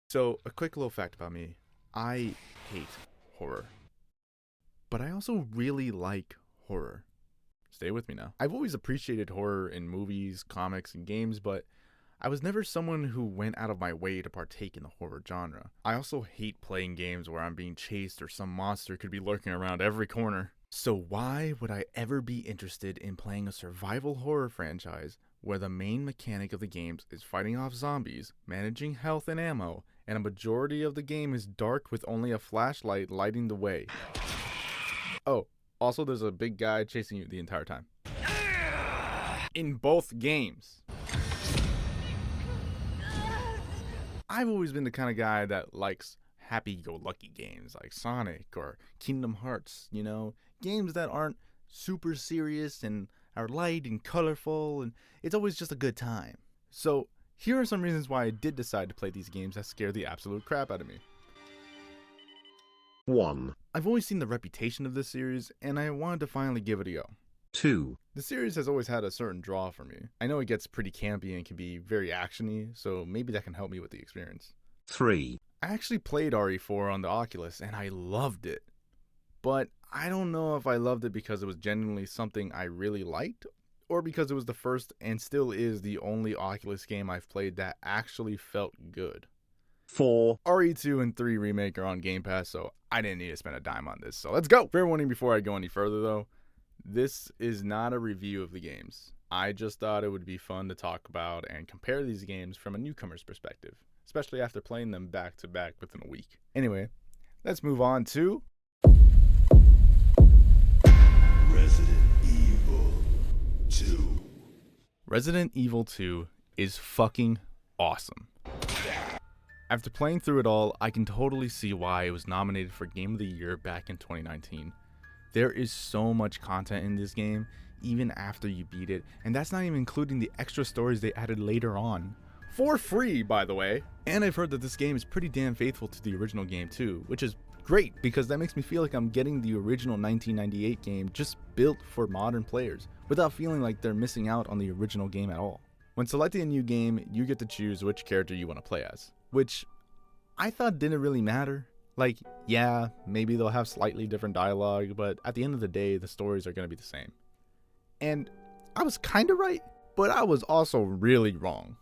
So, a quick little fact about me. I hate horror. But I also really like horror. Stay with me now. I've always appreciated horror in movies, comics, and games, but I was never someone who went out of my way to partake in the horror genre. I also hate playing games where I'm being chased or some monster could be lurking around every corner. So why would I ever be interested in playing a survival horror franchise where the main mechanic of the games is fighting off zombies, managing health and ammo, and a majority of the game is dark with only a flashlight lighting the way? Oh, also there's a big guy chasing you the entire time. In both games. I've always been the kind of guy that likes happy-go-lucky games like Sonic or Kingdom Hearts, you know? Games that aren't super serious and are light and colorful, and it's always just a good time. So, here are some reasons why I did decide to play these games that scare the absolute crap out of me. 1, I've always seen the reputation of this series, and I wanted to finally give it a go. 2, The series has always had a certain draw for me. I know it gets pretty campy and can be very actiony, so maybe that can help me with the experience. 3, I actually played RE4 on the Oculus, and I loved it. But I don't know if I loved it because it was genuinely something I really liked, or because it was the first and still is the only Oculus game I've played that actually felt good. 4, RE2 and 3 Remake are on Game Pass, so I didn't need to spend a dime on this, so let's go! Fair warning before I go any further though, this is not a review of the games. I just thought it would be fun to talk about and compare these games from a newcomer's perspective, especially after playing them back to back within a week. Anyway, let's move on to Resident Evil 2. Resident Evil 2 is fucking awesome. After playing through it all, I can totally see why it was nominated for Game of the Year back in 2019. There is so much content in this game, even after you beat it, and that's not even including the extra stories they added later on. For free, by the way. And I've heard that this game is pretty damn faithful to the original game too, which is great because that makes me feel like I'm getting the original 1998 game just built for modern players, without feeling like they're missing out on the original game at all. When selecting a new game, you get to choose which character you want to play as, which I thought didn't really matter. Like, yeah, maybe they'll have slightly different dialogue, but at the end of the day, the stories are going to be the same. And I was kind of right, but I was also really wrong.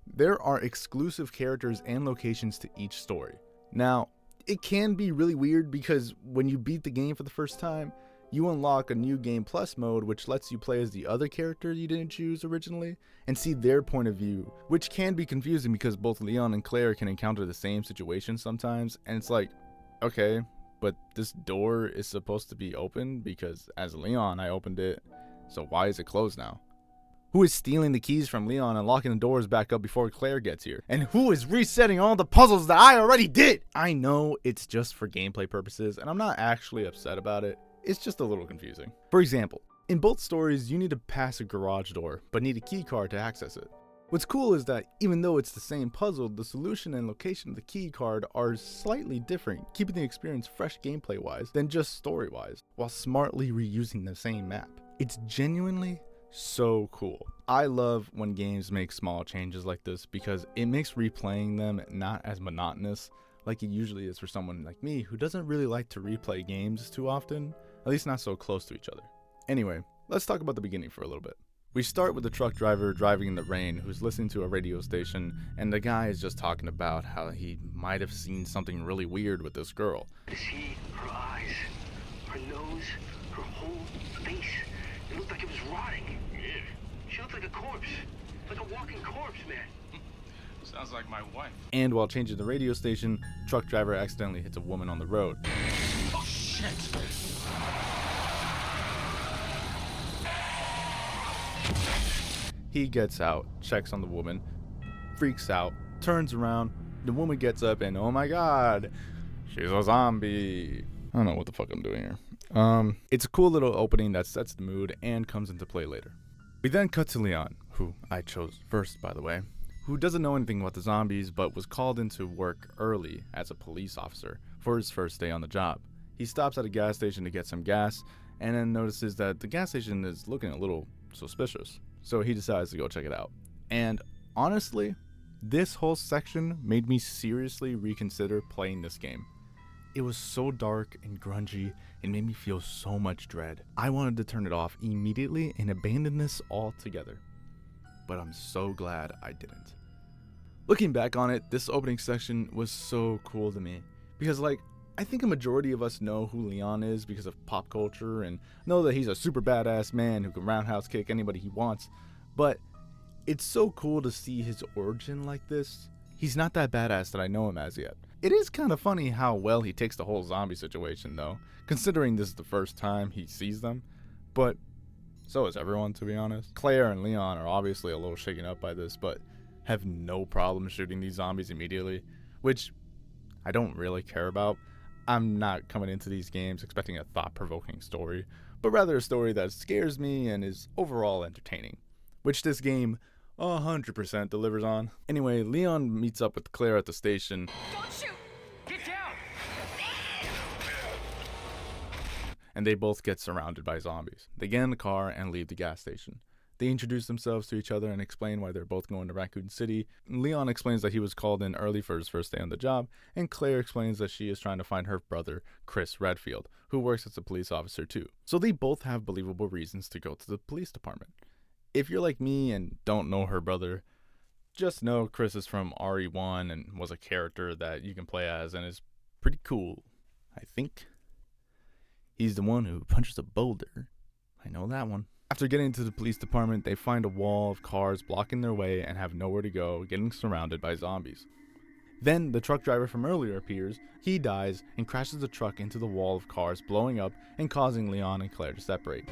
There are exclusive characters and locations to each story. Now, it can be really weird because when you beat the game for the first time, you unlock a new Game Plus mode which lets you play as the other character you didn't choose originally and see their point of view, which can be confusing because both Leon and Claire can encounter the same situation sometimes, and it's like, okay, but this door is supposed to be open because as Leon I opened it, so why is it closed now? Who is stealing the keys from Leon and locking the doors back up before Claire gets here? And who is resetting all the puzzles that I already did? I know it's just for gameplay purposes and I'm not actually upset about it. It's just a little confusing. For example, in both stories you need to pass a garage door, but need a key card to access it. What's cool is that even though it's the same puzzle, the solution and location of the key card are slightly different, keeping the experience fresh gameplay wise than just story wise, while smartly reusing the same map. It's genuinely so cool. I love when games make small changes like this because it makes replaying them not as monotonous like it usually is for someone like me who doesn't really like to replay games too often. At least not so close to each other. Anyway, let's talk about the beginning for a little bit. We start with the truck driver driving in the rain who's listening to a radio station, and the guy is just talking about how he might have seen something really weird with this girl. His heat, her eyes, her nose, her whole face. It looked like it was rotting. Yeah. She looked like a corpse. Like a walking corpse, man. Sounds like my wife. And while changing the radio station, truck driver accidentally hits a woman on the road. Oh, shit. He gets out, checks on the woman, freaks out, turns around, the woman gets up and oh my god, she's a zombie. I don't know what the fuck I'm doing here. It's a cool little opening that sets the mood and comes into play later. We then cut to Leon, who I chose first by the way, who doesn't know anything about the zombies but was called into work early as a police officer for his first day on the job. He stops at a gas station to get some gas and then notices that the gas station is looking a little suspicious. So he decides to go check it out. And honestly, This whole section made me seriously reconsider playing this game. It was so dark and grungy and made me feel so much dread. I wanted to turn it off immediately and abandon this altogether. But I'm so glad I didn't. Looking back on it, this opening section was so cool to me. Because I think a majority of us know who Leon is because of pop culture and know that he's a super badass man who can roundhouse kick anybody he wants. But it's so cool to see his origin like this. He's not that badass that I know him as yet. It is kind of funny how well he takes the whole zombie situation though, considering this is the first time he sees them. But so is everyone, to be honest. Claire and Leon are obviously a little shaken up by this, but have no problem shooting these zombies immediately, which I don't really care about. I'm not coming into these games expecting a thought-provoking story, but rather a story that scares me and is overall entertaining, which this game 100% delivers on. Anyway, Leon meets up with Claire at the station. Don't shoot! Get down! And they both get surrounded by zombies. They get in the car and leave the gas station. They introduce themselves to each other and explain why they're both going to Raccoon City. Leon explains that he was called in early for his first day on the job, and Claire explains that she is trying to find her brother, Chris Redfield, who works as a police officer too. So they both have believable reasons to go to the police department. If you're like me and don't know her brother, just know Chris is from RE1 and was a character that you can play as and is pretty cool, I think. He's the one who punches a boulder. I know that one. After getting to the police department, they find a wall of cars blocking their way and have nowhere to go, getting surrounded by zombies. Then the truck driver from earlier appears, he dies, and crashes the truck into the wall of cars, blowing up and causing Leon and Claire to separate.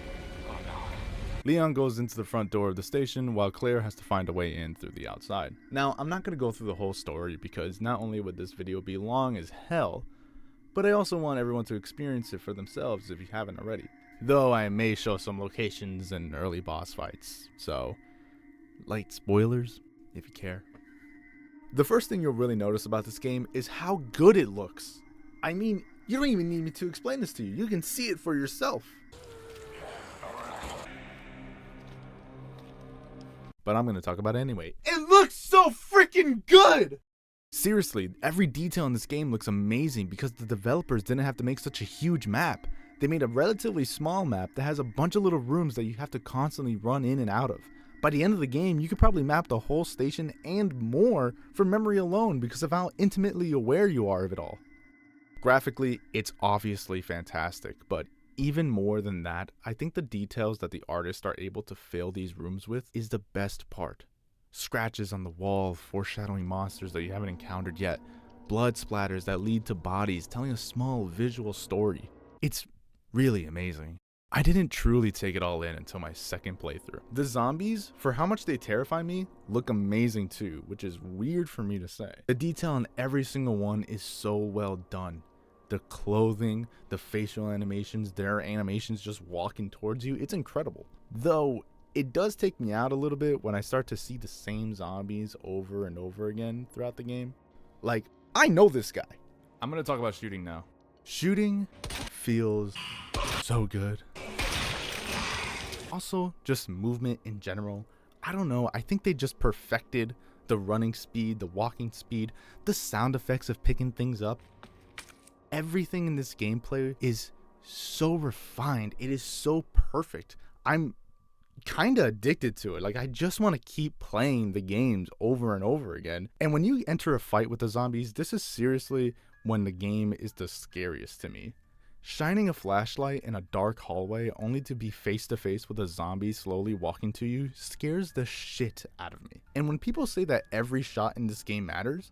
Leon goes into the front door of the station while Claire has to find a way in through the outside. Now, I'm not going to go through the whole story because not only would this video be long as hell, but I also want everyone to experience it for themselves if you haven't already. Though I may show some locations and early boss fights, so light spoilers if you care. The first thing you'll really notice about this game is how good it looks. I mean, you don't even need me to explain this to you. You can see it for yourself. But I'm going to talk about it anyway. It looks so freaking good! Seriously, every detail in this game looks amazing because the developers didn't have to make such a huge map. They made a relatively small map that has a bunch of little rooms that you have to constantly run in and out of. By the end of the game, you could probably map the whole station and more from memory alone because of how intimately aware you are of it all. Graphically, it's obviously fantastic, but even more than that, I think the details that the artists are able to fill these rooms with is the best part. Scratches on the wall foreshadowing monsters that you haven't encountered yet, blood splatters that lead to bodies telling a small visual story. It's really amazing. I didn't truly take it all in until my second playthrough. The zombies, for how much they terrify me, look amazing too, which is weird for me to say. The detail on every single one is so well done. The clothing, the facial animations, their animations just walking towards you, it's incredible. Though, it does take me out a little bit when I start to see the same zombies over and over again throughout the game. Like, I know this guy. I'm gonna talk about shooting now. Shooting feels so good. Also, just movement in general. I don't know, I think they just perfected the running speed, the walking speed, the sound effects of picking things up. Everything in this gameplay is so refined. It is so perfect. I'm kind of addicted to it. Like, I just want to keep playing the games over and over again. And when you enter a fight with the zombies, this is seriously when the game is the scariest to me. Shining a flashlight in a dark hallway only to be face to face with a zombie slowly walking to you scares the shit out of me. And when people say that every shot in this game matters,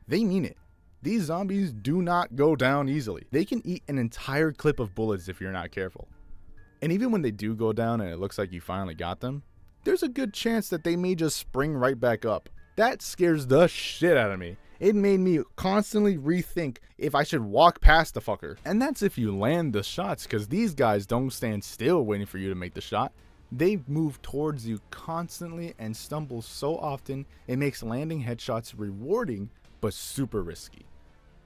they mean it. These zombies do not go down easily. They can eat an entire clip of bullets if you're not careful. And even when they do go down and it looks like you finally got them, there's a good chance that they may just spring right back up. That scares the shit out of me. It made me constantly rethink if I should walk past the fucker. And that's if you land the shots, because these guys don't stand still waiting for you to make the shot. They move towards you constantly and stumble so often it makes landing headshots rewarding but super risky.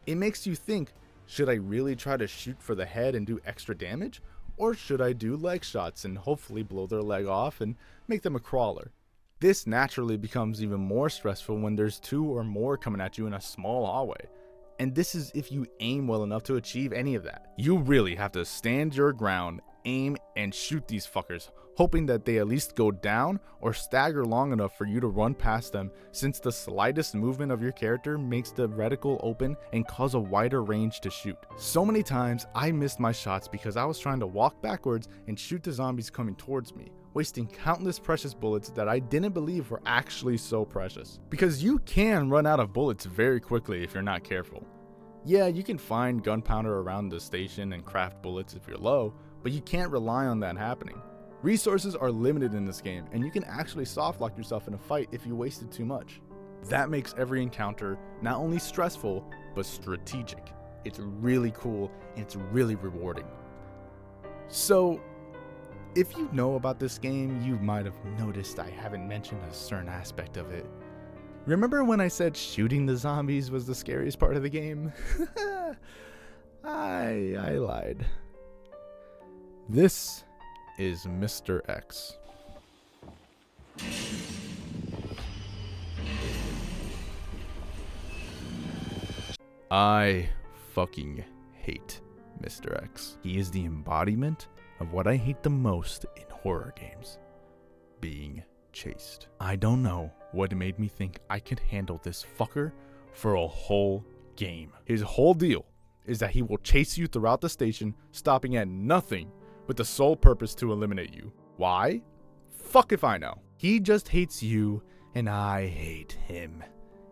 It makes you think, should I really try to shoot for the head and do extra damage? Or should I do leg shots and hopefully blow their leg off and make them a crawler? This naturally becomes even more stressful when there's 2 or more coming at you in a small hallway. And this is if you aim well enough to achieve any of that. You really have to stand your ground, aim, and shoot these fuckers, hoping that they at least go down or stagger long enough for you to run past them, since the slightest movement of your character makes the reticle open and cause a wider range to shoot. So many times I missed my shots because I was trying to walk backwards and shoot the zombies coming towards me, wasting countless precious bullets that I didn't believe were actually so precious. Because you can run out of bullets very quickly if you're not careful. Yeah, you can find gunpowder around the station and craft bullets if you're low, but you can't rely on that happening. Resources are limited in this game, and you can actually softlock yourself in a fight if you wasted too much. That makes every encounter not only stressful, but strategic. It's really cool, and it's really rewarding. So, if you know about this game, you might have noticed I haven't mentioned a certain aspect of it. Remember when I said shooting the zombies was the scariest part of the game? I lied. This is Mr. X. I fucking hate Mr. X. He is the embodiment of what I hate the most in horror games: being chased. I don't know what made me think I could handle this fucker for a whole game. His whole deal is that he will chase you throughout the station, stopping at nothing with the sole purpose to eliminate you. Why? Fuck if I know. He just hates you, and I hate him.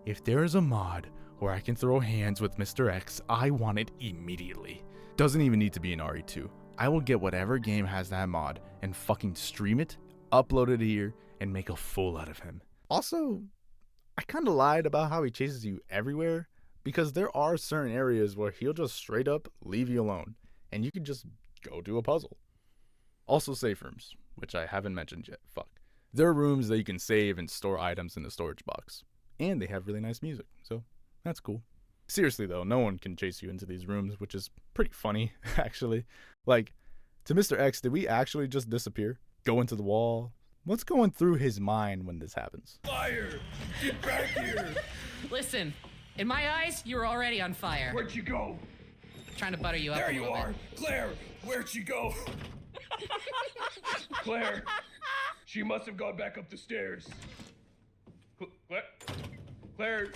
If there is a mod where I can throw hands with Mr. X, I want it immediately. Doesn't even need to be an RE2. I will get whatever game has that mod and fucking stream it, upload it here, and make a fool out of him. Also, I kinda lied about how he chases you everywhere, because there are certain areas where he'll just straight up leave you alone, and you can just go do a puzzle. Also safe rooms, which I haven't mentioned yet. Fuck. There are rooms that you can save and store items in the storage box. And they have really nice music, so that's cool. Seriously though, no one can chase you into these rooms, which is pretty funny, actually. Like, to Mr. X, did we actually just disappear? Go into the wall? What's going through his mind when this happens? Fire! Get back here! Listen, in my eyes, you were already on fire. Where'd you go? Trying to butter you up There a you little are! bit. Claire, where'd she go? Claire, she must have gone back up the stairs. Claire.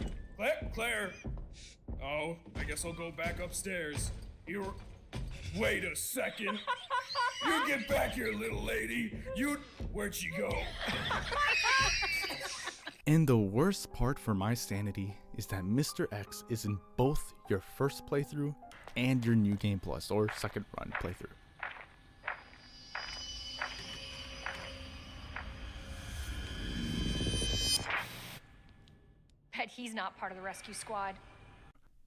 Oh, I guess I'll go back upstairs. Wait a second. You get back here, little lady. Where'd she go? And the worst part for my sanity is that Mr. X is in both your first playthrough and your New Game Plus or second run playthrough. Bet he's not part of the rescue squad.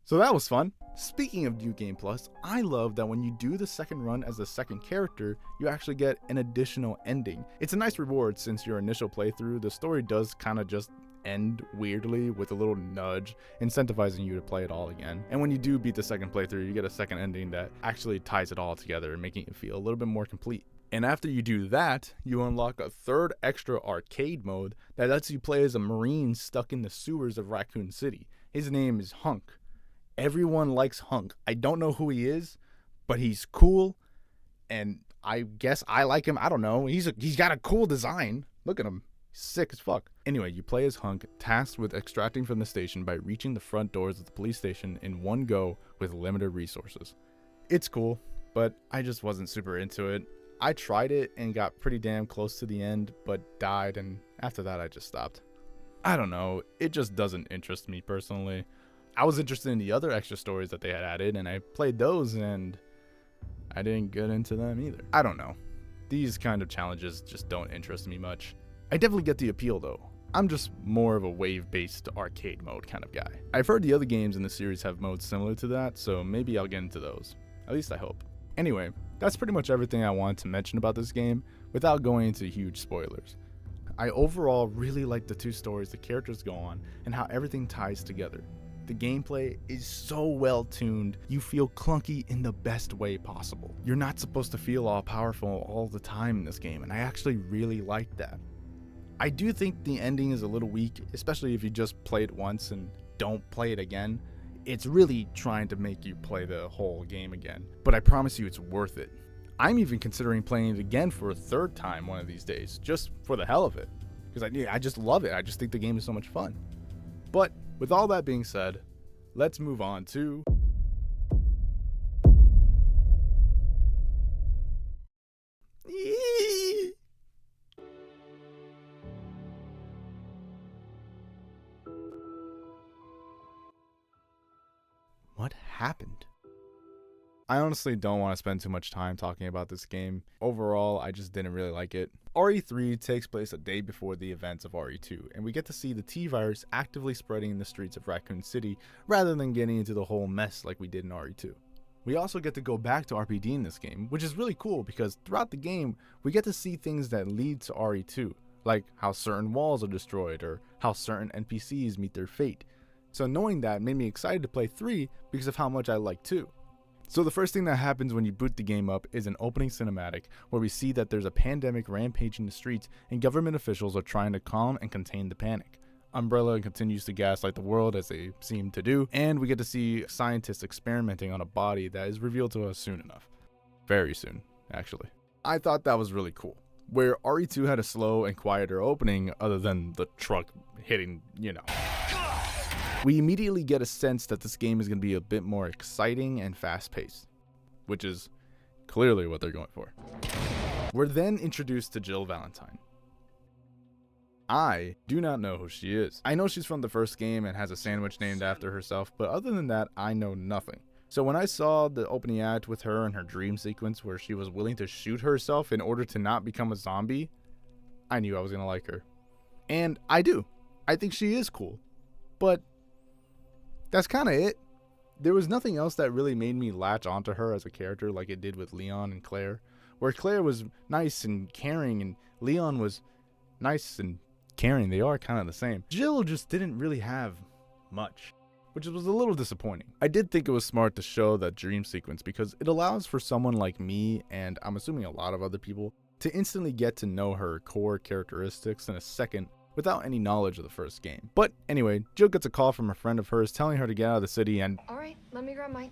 So that was fun. Speaking of New Game Plus, I love that when you do the second run as the second character, you actually get an additional ending. It's a nice reward since your initial playthrough, the story does kind of just end weirdly with a little nudge, incentivizing you to play it all again. And when you do beat the second playthrough, you get a second ending that actually ties it all together, making it feel a little bit more complete. And after you do that, you unlock a third extra arcade mode that lets you play as a Marine stuck in the sewers of Raccoon City. His name is Hunk. Everyone likes Hunk. I don't know who he is, but he's cool, and I guess I like him. I don't know. He's got a cool design. Look at him. He's sick as fuck. Anyway, you play as Hunk, tasked with extracting from the station by reaching the front doors of the police station in one go with limited resources. It's cool, but I just wasn't super into it. I tried it and got pretty damn close to the end, but died, and after that I just stopped. I don't know. It just doesn't interest me personally. I was interested in the other extra stories that they had added, and I played those, and I didn't get into them either. I don't know. These kind of challenges just don't interest me much. I definitely get the appeal, though. I'm just more of a wave-based arcade mode kind of guy. I've heard the other games in the series have modes similar to that, so maybe I'll get into those. At least I hope. Anyway, that's pretty much everything I wanted to mention about this game without going into huge spoilers. I overall really like the two stories the characters go on and how everything ties together. The gameplay is so well tuned, you feel clunky in the best way possible. You're not supposed to feel all powerful all the time in this game, and I actually really like that. I do think the ending is a little weak, especially if you just play it once and don't play it again. It's really trying to make you play the whole game again, but I promise you it's worth it. I'm even considering playing it again for a third time one of these days, just for the hell of it, because I just love it. I just think the game is so much fun. But with all that being said, let's move on to what happened? I honestly don't want to spend too much time talking about this game. Overall, I just didn't really like it. RE3 takes place a day before the events of RE2, and we get to see the T-virus actively spreading in the streets of Raccoon City rather than getting into the whole mess like we did in RE2. We also get to go back to RPD in this game, which is really cool because throughout the game, we get to see things that lead to RE2, like how certain walls are destroyed or how certain NPCs meet their fate. So knowing that made me excited to play 3 because of how much I like 2. So the first thing that happens when you boot the game up is an opening cinematic where we see that there's a pandemic rampaging the streets and government officials are trying to calm and contain the panic. Umbrella continues to gaslight the world as they seem to do, and we get to see scientists experimenting on a body that is revealed to us soon enough. Very soon, actually. I thought that was really cool. Where RE2 had a slow and quieter opening other than the truck hitting, we immediately get a sense that this game is going to be a bit more exciting and fast-paced, which is clearly what they're going for. We're then introduced to Jill Valentine. I do not know who she is. I know she's from the first game and has a sandwich named after herself, but other than that, I know nothing. So when I saw the opening act with her and her dream sequence where she was willing to shoot herself in order to not become a zombie, I knew I was going to like her. And I do. I think she is cool. But that's kind of it. There was nothing else that really made me latch onto her as a character like it did with Leon and Claire, where Claire was nice and caring and Leon was nice and caring. They are kind of the same. Jill just didn't really have much, which was a little disappointing. I did think it was smart to show that dream sequence because it allows for someone like me, and I'm assuming a lot of other people, to instantly get to know her core characteristics in a second without any knowledge of the first game. But anyway, Jill gets a call from a friend of hers telling her to get out of the city and... Alright, let me grab my...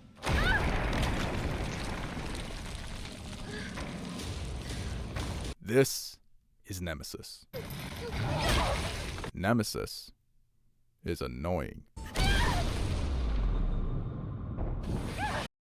This is Nemesis. Nemesis is annoying.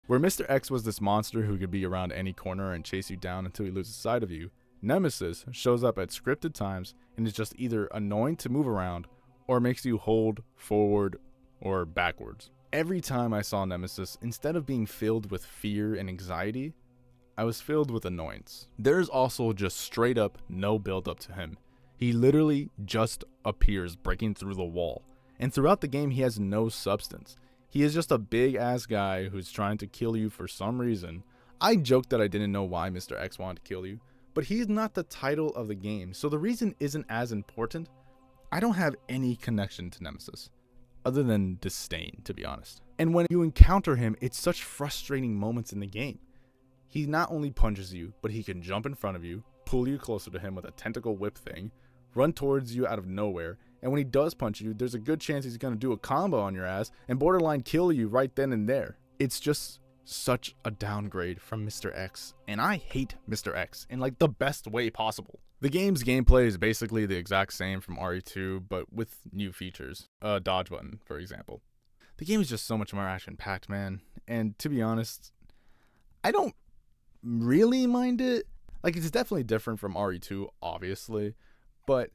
Where Mr. X was this monster who could be around any corner and chase you down until he loses sight of you, Nemesis shows up at scripted times and is just either annoying to move around or makes you hold forward or backwards. Every time I saw Nemesis, instead of being filled with fear and anxiety, I was filled with annoyance. There's also just straight up no build up to him. He literally just appears breaking through the wall, and throughout the game he has no substance. He is just a big ass guy who's trying to kill you for some reason. I joked that I didn't know why Mr. X wanted to kill you, but he's not the title of the game, so the reason isn't as important. I don't have any connection to Nemesis, other than disdain, to be honest. And when you encounter him, it's such frustrating moments in the game. He not only punches you, but he can jump in front of you, pull you closer to him with a tentacle whip thing, run towards you out of nowhere, and when he does punch you, there's a good chance he's going to do a combo on your ass and borderline kill you right then and there. It's just such a downgrade from Mr. X, and I hate Mr. X in like the best way possible. The game's gameplay is basically the exact same from RE2, but with new features. A dodge button, for example. The game is just so much more action-packed, man, and to be honest, I don't really mind it. Like, it's definitely different from RE2, obviously, but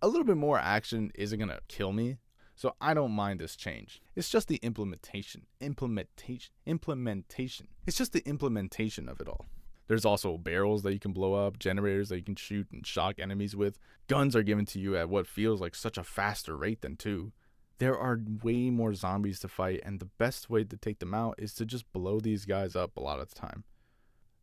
a little bit more action isn't gonna kill me, so I don't mind this change. It's just the implementation. It's just the implementation of it all. There's also barrels that you can blow up, generators that you can shoot and shock enemies with. Guns are given to you at what feels like such a faster rate than 2. There are way more zombies to fight, and the best way to take them out is to just blow these guys up a lot of the time.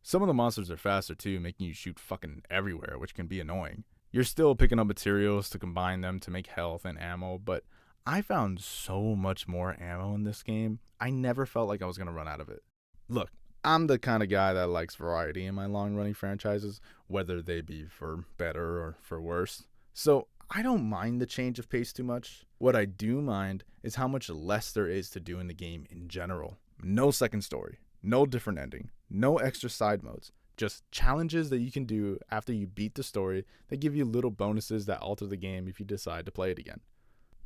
Some of the monsters are faster too, making you shoot fucking everywhere, which can be annoying. You're still picking up materials to combine them to make health and ammo, but I found so much more ammo in this game, I never felt like I was going to run out of it. Look, I'm the kind of guy that likes variety in my long-running franchises, whether they be for better or for worse. So I don't mind the change of pace too much. What I do mind is how much less there is to do in the game in general. No second story, no different ending, no extra side modes, just challenges that you can do after you beat the story that give you little bonuses that alter the game if you decide to play it again.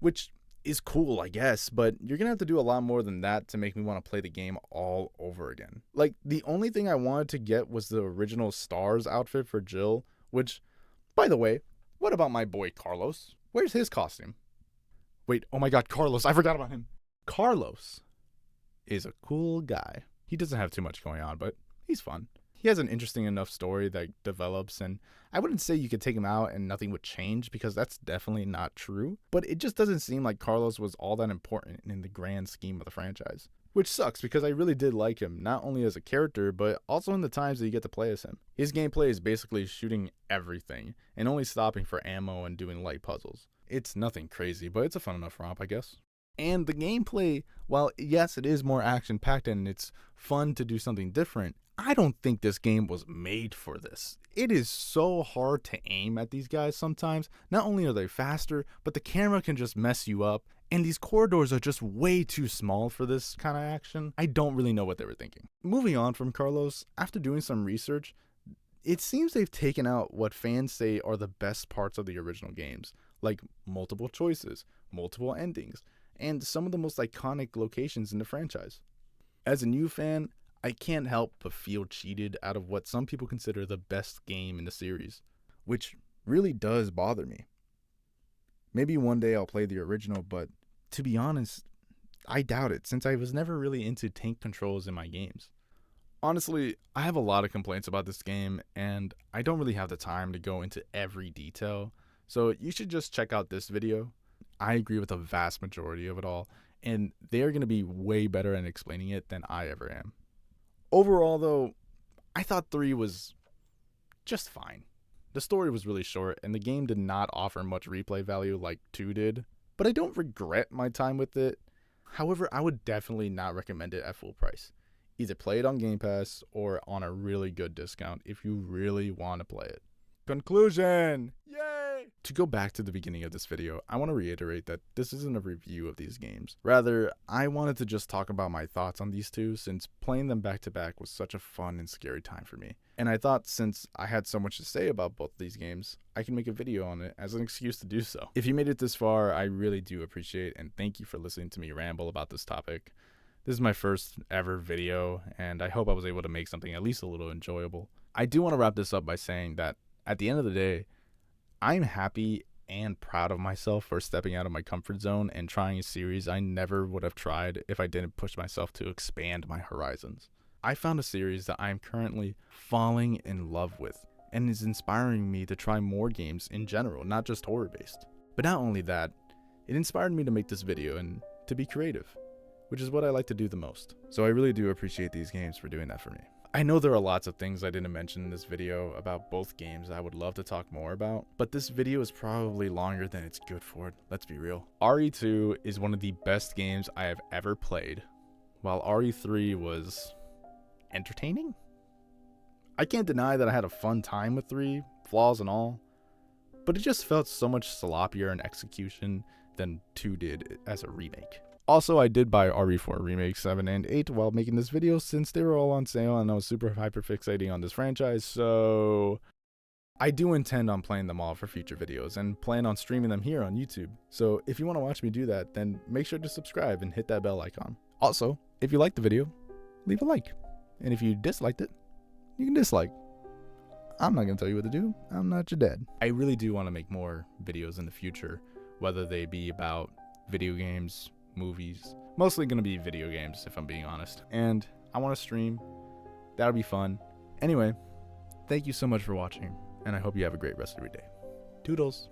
Which is cool, I guess, but you're gonna have to do a lot more than that to make me want to play the game all over again. Like, the only thing I wanted to get was the original Stars outfit for Jill, which, by the way, what about my boy Carlos? Where's his costume? Wait, oh my god, Carlos, I forgot about him. Carlos is a cool guy. He doesn't have too much going on, but he's fun. He has an interesting enough story that develops, and I wouldn't say you could take him out and nothing would change, because that's definitely not true, but it just doesn't seem like Carlos was all that important in the grand scheme of the franchise. Which sucks, because I really did like him, not only as a character, but also in the times that you get to play as him. His gameplay is basically shooting everything, and only stopping for ammo and doing light puzzles. It's nothing crazy, but it's a fun enough romp, I guess. And the gameplay, while yes, it is more action-packed and it's fun to do something different, I don't think this game was made for this. It is so hard to aim at these guys sometimes. Not only are they faster, but the camera can just mess you up, and these corridors are just way too small for this kind of action. I don't really know what they were thinking. Moving on from Carlos, after doing some research, it seems they've taken out what fans say are the best parts of the original games, like multiple choices, multiple endings, and some of the most iconic locations in the franchise. As a new fan, I can't help but feel cheated out of what some people consider the best game in the series, which really does bother me. Maybe one day I'll play the original, but to be honest, I doubt it, since I was never really into tank controls in my games. Honestly, I have a lot of complaints about this game, and I don't really have the time to go into every detail, so you should just check out this video. I agree with the vast majority of it all, and they're going to be way better at explaining it than I ever am. Overall, though, I thought 3 was just fine. The story was really short, and the game did not offer much replay value like 2 did, but I don't regret my time with it. However, I would definitely not recommend it at full price. Either play it on Game Pass or on a really good discount if you really want to play it. Conclusion! Yay! To go back to the beginning of this video, I want to reiterate that this isn't a review of these games. Rather, I wanted to just talk about my thoughts on these two, since playing them back to back was such a fun and scary time for me. And I thought since I had so much to say about both of these games, I can make a video on it as an excuse to do so. If you made it this far, I really do appreciate, and thank you for listening to me ramble about this topic. This is my first ever video, and I hope I was able to make something at least a little enjoyable. I do want to wrap this up by saying that at the end of the day, I'm happy and proud of myself for stepping out of my comfort zone and trying a series I never would have tried if I didn't push myself to expand my horizons. I found a series that I am currently falling in love with and is inspiring me to try more games in general, not just horror-based. But not only that, it inspired me to make this video and to be creative, which is what I like to do the most. So I really do appreciate these games for doing that for me. I know there are lots of things I didn't mention in this video about both games I would love to talk more about, but this video is probably longer than it's good for, let's be real. RE2 is one of the best games I have ever played, while RE3 was entertaining? I can't deny that I had a fun time with 3, flaws and all, but it just felt so much sloppier in execution than 2 did as a remake. Also, I did buy RE4 Remake 7 and 8 while making this video, since they were all on sale and I was super hyper fixating on this franchise, so I do intend on playing them all for future videos and plan on streaming them here on YouTube. So if you want to watch me do that, then make sure to subscribe and hit that bell icon. Also, if you liked the video, leave a like. And if you disliked it, you can dislike. I'm not going to tell you what to do. I'm not your dad. I really do want to make more videos in the future, whether they be about video games, movies, mostly going to be video games if I'm being honest, and I want to stream. That'll be fun. Anyway, thank you so much for watching, and I hope you have a great rest of your day. Toodles.